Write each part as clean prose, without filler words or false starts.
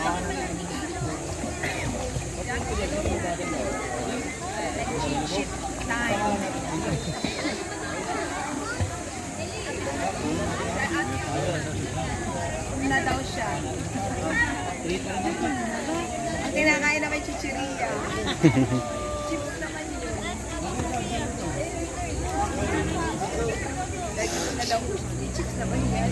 Shit time. Na daw siya. Ang kinakain na may chichirya. Chips naman yun. Dahil na daw, chips naman yan.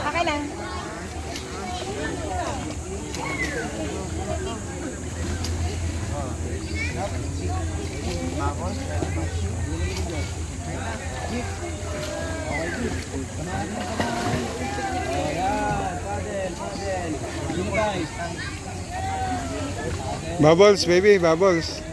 Okay lang. Bubbles, baby, bubbles.